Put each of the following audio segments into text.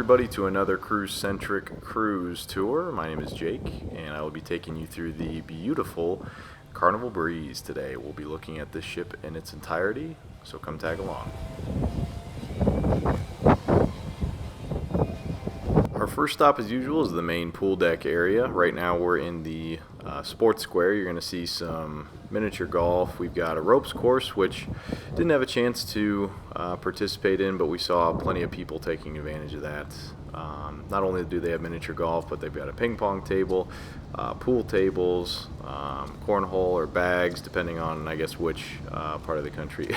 everybody to another Centric cruise tour. My name is Jake, and I will be taking you through the beautiful Carnival Breeze today. We'll be looking at this ship in its entirety, so come tag along. Our first stop, as usual, is the main pool deck area. Right now we're in the sports square. You're going to see some miniature golf. We've got a ropes course, which didn't have a chance to participate in, but we saw plenty of people taking advantage of that. Not only do they have miniature golf, but they've got a ping pong table, pool tables, cornhole or bags, depending on, I guess, which part of the country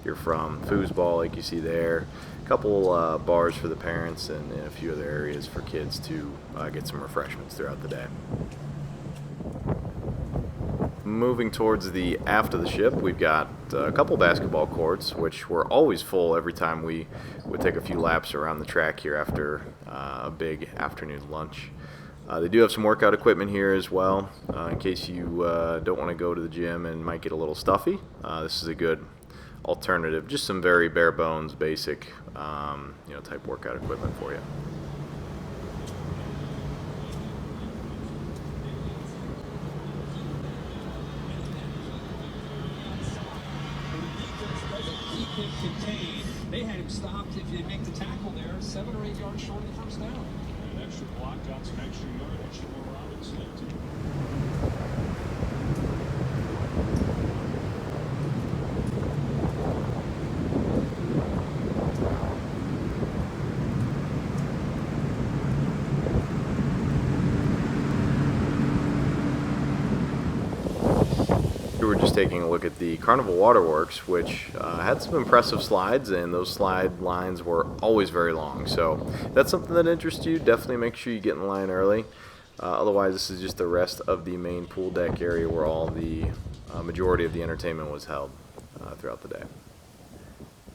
you're from. Foosball, like you see there. A couple bars for the parents, and a few other areas for kids to get some refreshments throughout the day. Moving towards the aft of the ship, we've got a couple basketball courts, which were always full every time we would take a few laps around the track here after a big afternoon lunch. They do have some workout equipment here as well, in case you don't want to go to the gym and might get a little stuffy. This is a good alternative, just some very bare bones, basic, type workout equipment for you. Contained. They had him stopped if you make the tackle there, 7 or 8 yards short of the first down. An extra block got some extra yardage for Robinson. We were just taking a look at the Carnival Waterworks, which had some impressive slides, and those slide lines were always very long. So if that's something that interests you, definitely make sure you get in line early. Otherwise, this is just the rest of the main pool deck area where all the majority of the entertainment was held throughout the day.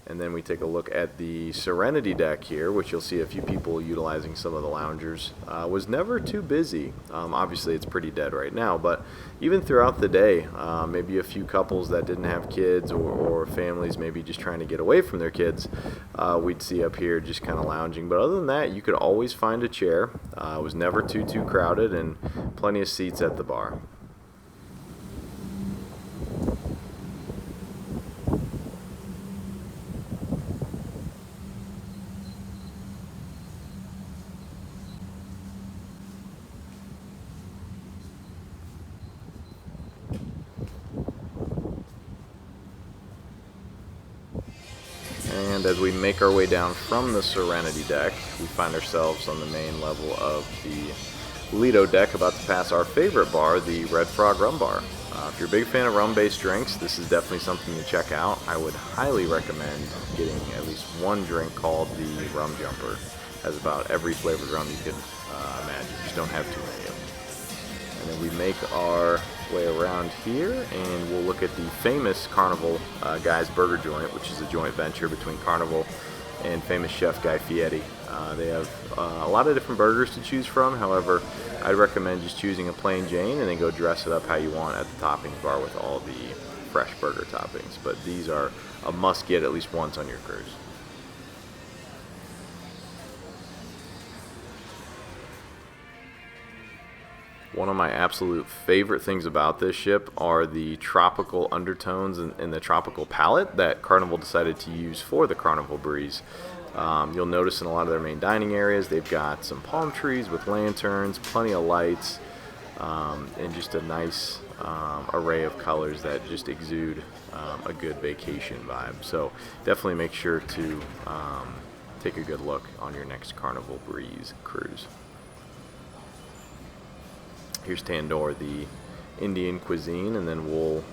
And then we take a look at the Serenity deck here, which you'll see a few people utilizing some of the loungers. Was never too busy. Obviously, it's pretty dead right now, but even throughout the day, maybe a few couples that didn't have kids or families maybe just trying to get away from their kids, we'd see up here just kind of lounging. But other than that, you could always find a chair. It was never too crowded, and plenty of seats at the bar. And as we make our way down from the Serenity deck, we find ourselves on the main level of the Lido deck, about to pass our favorite bar, the Red Frog Rum Bar. If you're a big fan of rum-based drinks, this is definitely something to check out. I would highly recommend getting at least one drink called the Rum Jumper. It has about every flavored rum you could imagine. You just don't have too many of them. And then we make our way around here, and we'll look at the famous Carnival Guy's Burger Joint, which is a joint venture between Carnival and famous chef Guy Fieri. They have a lot of different burgers to choose from. However, I'd recommend just choosing a plain Jane and then go dress it up how you want at the toppings bar with all the fresh burger toppings. But these are a must-get at least once on your cruise. One of my absolute favorite things about this ship are the tropical undertones and the tropical palette that Carnival decided to use for the Carnival Breeze. You'll notice in a lot of their main dining areas, they've got some palm trees with lanterns, plenty of lights, and just a nice array of colors that just exude a good vacation vibe. So definitely make sure to take a good look on your next Carnival Breeze cruise. Here's Tandoor, the Indian cuisine, and then we'll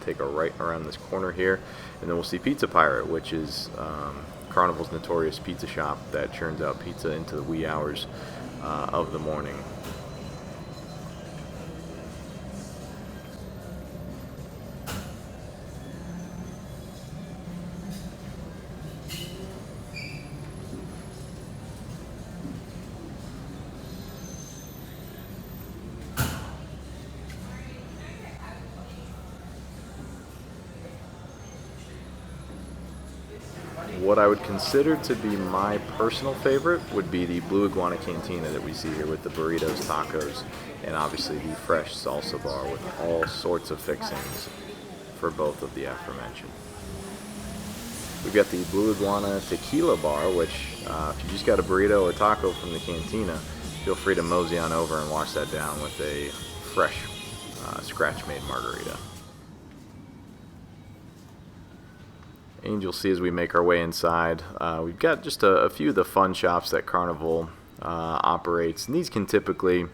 take a right around this corner here, and then we'll see Pizza Pirate, which is Carnival's notorious pizza shop that churns out pizza into the wee hours of the morning. what I would consider to be my personal favorite would be the Blue Iguana Cantina that we see here with the burritos, tacos, and obviously the fresh salsa bar with all sorts of fixings for both of the aforementioned. We've got the Blue Iguana Tequila Bar, which if you just got a burrito or taco from the cantina, feel free to mosey on over and wash that down with a fresh scratch-made margarita. And you'll see as we make our way inside, we've got just a few of the fun shops that Carnival operates. And these can typically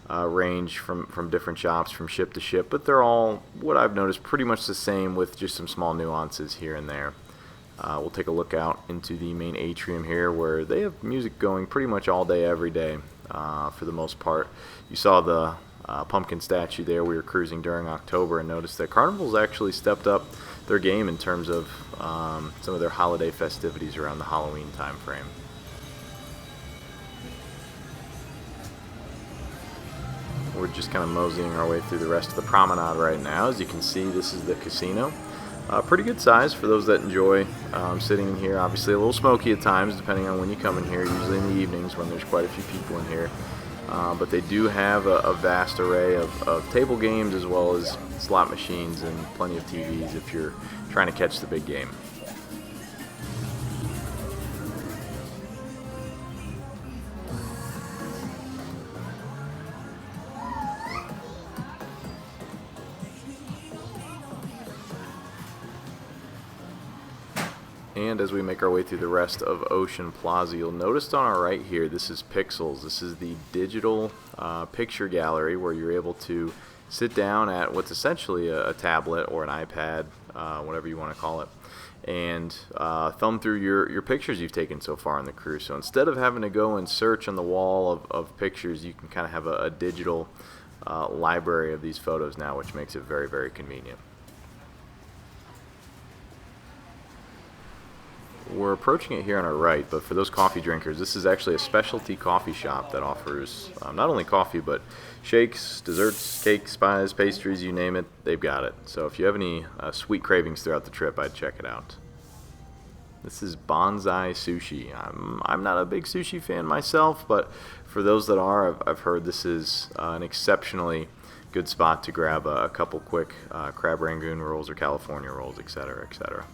range from different shops from ship to ship, but they're all, what I've noticed, pretty much the same with just some small nuances here and there. We'll take a look out into the main atrium here where they have music going pretty much all day, every day for the most part. You saw the pumpkin statue there. We were cruising during October and noticed that Carnival's actually stepped up their game in terms of some of their holiday festivities around the Halloween time frame. We're just kind of moseying our way through the rest of the promenade right now. As you can see, this is the casino. Pretty good size for those that enjoy sitting in here. Obviously a little smoky at times depending on when you come in here, usually in the evenings when there's quite a few people in here. But they do have a vast array of table games as well as slot machines and plenty of TVs if you're trying to catch the big game. And as we make our way through the rest of Ocean Plaza, you'll notice on our right here, this is Pixels. This is the digital picture gallery where you're able to sit down at what's essentially a tablet or an iPad, whatever you want to call it, and thumb through your pictures you've taken so far on the cruise. So instead of having to go and search on the wall of pictures, you can kind of have a digital library of these photos now, which makes it very, very convenient. We're approaching it here on our right, but for those coffee drinkers, this is actually a specialty coffee shop that offers not only coffee, but shakes, desserts, cakes, pies, pastries, you name it, they've got it. So if you have any sweet cravings throughout the trip, I'd check it out. This is Bonsai Sushi. I'm not a big sushi fan myself, but for those that are, I've heard this is an exceptionally good spot to grab a couple quick crab rangoon rolls or California rolls, etc., etc.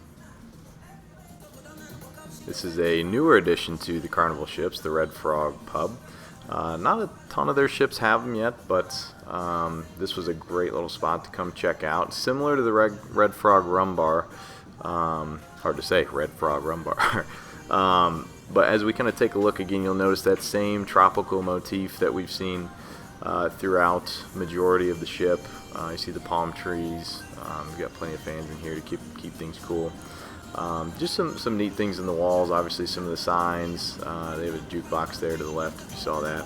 This is a newer addition to the Carnival ships, the Red Frog Pub. Not a ton of their ships have them yet, but this was a great little spot to come check out. Similar to the Red Frog Rum Bar. Hard to say, Red Frog Rum Bar. But as we kind of take a look again, you'll notice that same tropical motif that we've seen throughout majority of the ship. You see the palm trees. We've got plenty of fans in here to keep things cool. Just some neat things in the walls, obviously some of the signs. They have a jukebox there to the left if you saw that.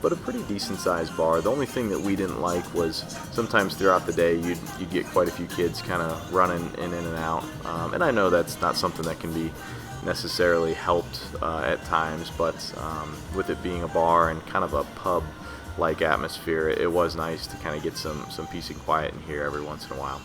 But a pretty decent sized bar. The only thing that we didn't like was sometimes throughout the day you'd get quite a few kids kind of running in and out. And I know that's not something that can be necessarily helped at times, but with it being a bar and kind of a pub like atmosphere, it was nice to kind of get some peace and quiet in here every once in a while.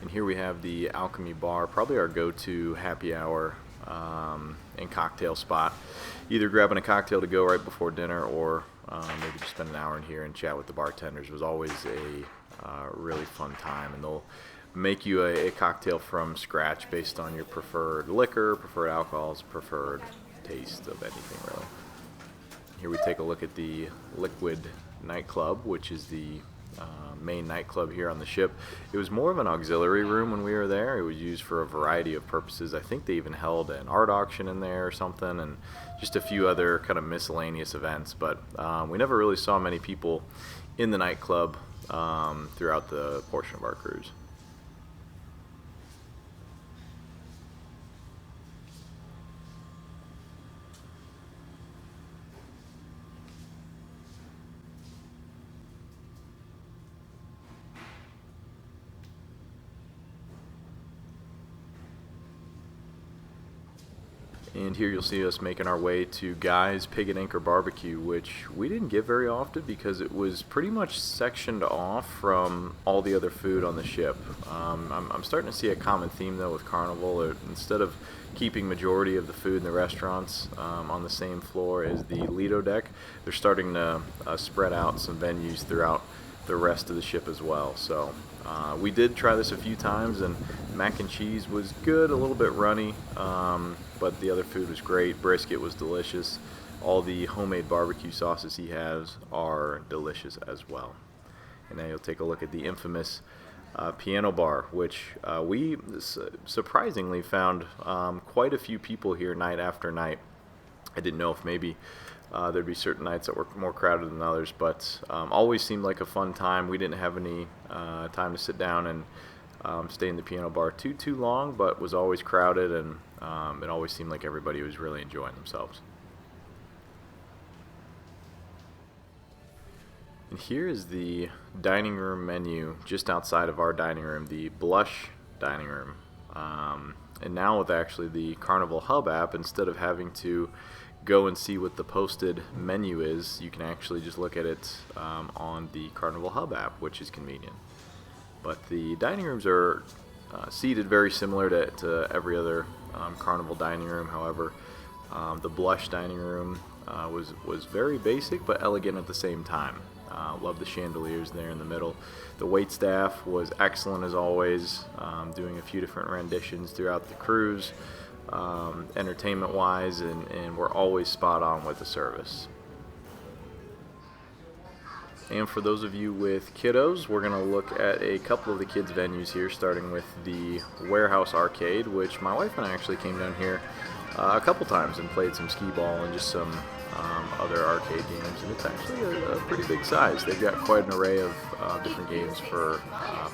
And here we have the Alchemy Bar, probably our go-to happy hour and cocktail spot. Either grabbing a cocktail to go right before dinner or maybe just spend an hour in here and chat with the bartenders. It was always a really fun time, and they'll make you a cocktail from scratch based on your preferred liquor, preferred alcohols, preferred taste of anything really. Here we take a look at the Liquid nightclub, which is the main nightclub here on the ship. It was more of an auxiliary room when we were there. It was used for a variety of purposes. I think they even held an art auction in there or something, and just a few other kind of miscellaneous events. But we never really saw many people in the nightclub throughout the portion of our cruise. And here you'll see us making our way to Guy's Pig and Anchor Barbecue, which we didn't get very often because it was pretty much sectioned off from all the other food on the ship. I'm starting to see a common theme though with Carnival. Instead of keeping majority of the food in the restaurants on the same floor as the Lido deck, they're starting to spread out some venues throughout the rest of the ship as well. So we did try this a few times, and mac and cheese was good, a little bit runny, but the other food was great. Brisket was delicious. All the homemade barbecue sauces he has are delicious as well. And now you'll take a look at the infamous piano bar, which we surprisingly found quite a few people here night after night. I didn't know if maybe there'd be certain nights that were more crowded than others, but always seemed like a fun time. We didn't have any time to sit down and stay in the piano bar too long, but was always crowded, and it always seemed like everybody was really enjoying themselves. And here is the dining room menu just outside of our dining room, the Blush dining room. And now with actually the Carnival Hub app, instead of having to go and see what the posted menu is, you can actually just look at it on the Carnival Hub app, which is convenient. But the dining rooms are seated very similar to every other Carnival dining room. However, the Blush dining room was very basic but elegant at the same time. Love the chandeliers there in the middle. The wait staff was excellent as always, doing a few different renditions throughout the cruise, entertainment wise, and we're always spot on with the service. And for those of you with kiddos, we're going to look at a couple of the kids' venues here, starting with the Warehouse Arcade, which my wife and I actually came down here a couple times and played some skee ball and just some other arcade games, and it's actually a pretty big size. They've got quite an array of different games for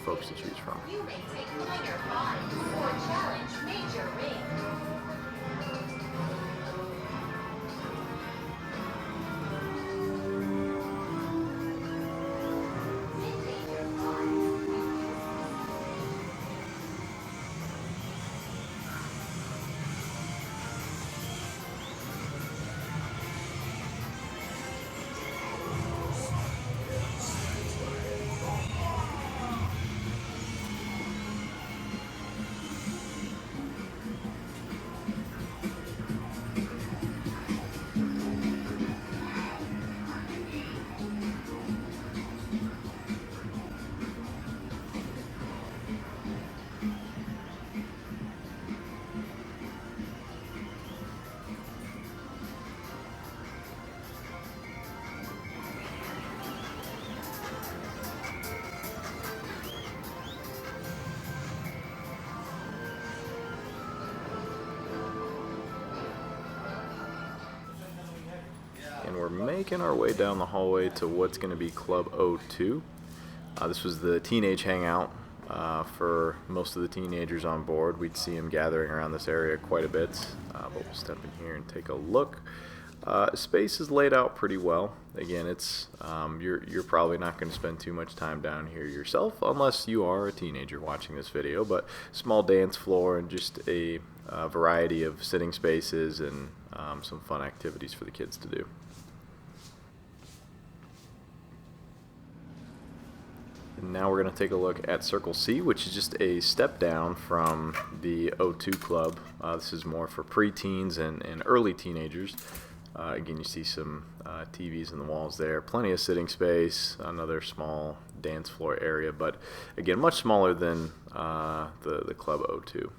folks to choose from. You may take minor fines or challenge major rings. And we're making our way down the hallway to what's going to be Club O2. This was the teenage hangout for most of the teenagers on board. We'd see them gathering around this area quite a bit, but we'll step in here and take a look. Space is laid out pretty well. Again, it's you're probably not going to spend too much time down here yourself unless you are a teenager watching this video, but small dance floor and just a variety of sitting spaces and some fun activities for the kids to do. And now we're going to take a look at Circle C, which is just a step down from the O2 Club. This is more for preteens and early teenagers. Again, you see some TVs in the walls there, plenty of sitting space, another small dance floor area, but again, much smaller than the Club O2.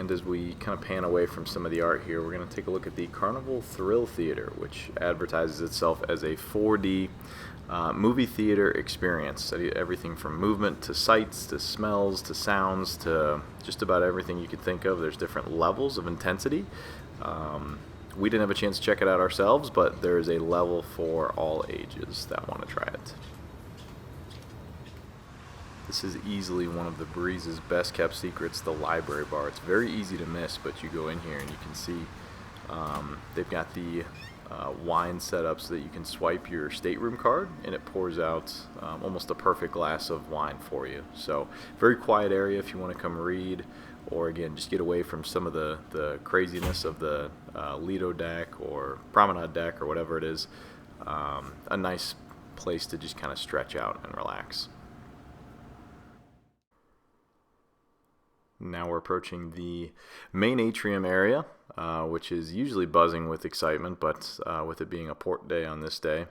And as we kind of pan away from some of the art here, we're going to take a look at the Carnival Thrill Theater, which advertises itself as a 4D movie theater experience. Everything from movement to sights to smells to sounds to just about everything you could think of. There's different levels of intensity. We didn't have a chance to check it out ourselves, but there's a level for all ages that want to try it. This is easily one of the Breeze's best kept secrets, the library bar. It's very easy to miss, but you go in here and you can see they've got the wine set up so that you can swipe your stateroom card and it pours out almost a perfect glass of wine for you. So very quiet area if you want to come read, or again just get away from some of the craziness of the Lido deck or promenade deck or whatever it is. A nice place to just kind of stretch out and relax. Now we're approaching the main atrium area, which is usually buzzing with excitement, but with it being a port day on this day,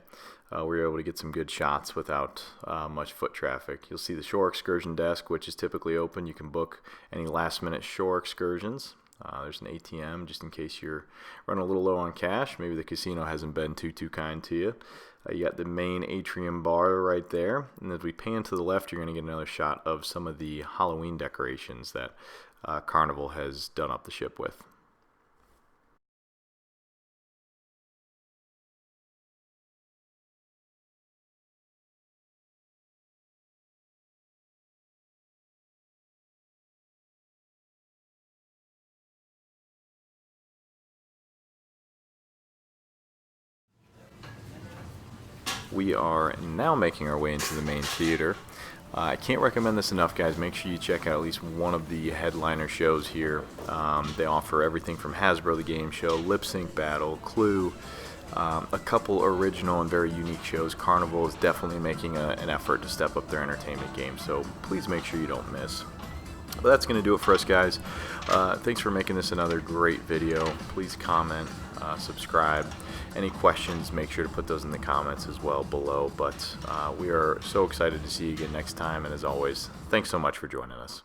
we were able to get some good shots without much foot traffic. You'll see the shore excursion desk, which is typically open. You can book any last-minute shore excursions. There's an ATM just in case you're running a little low on cash. Maybe the casino hasn't been too kind to you. You got the main atrium bar right there, and as we pan to the left, you're going to get another shot of some of the Halloween decorations that Carnival has done up the ship with. We are now making our way into the main theater. I can't recommend this enough, guys. Make sure you check out at least one of the headliner shows here. They offer everything from Hasbro the Game Show, Lip Sync Battle, Clue, a couple original and very unique shows. Carnival is definitely making an effort to step up their entertainment game, so please make sure you don't miss. But that's going to do it for us, guys. Thanks for making this another great video. Please comment, subscribe. Any questions, make sure to put those in the comments as well below. But we are so excited to see you again next time. And as always, thanks so much for joining us.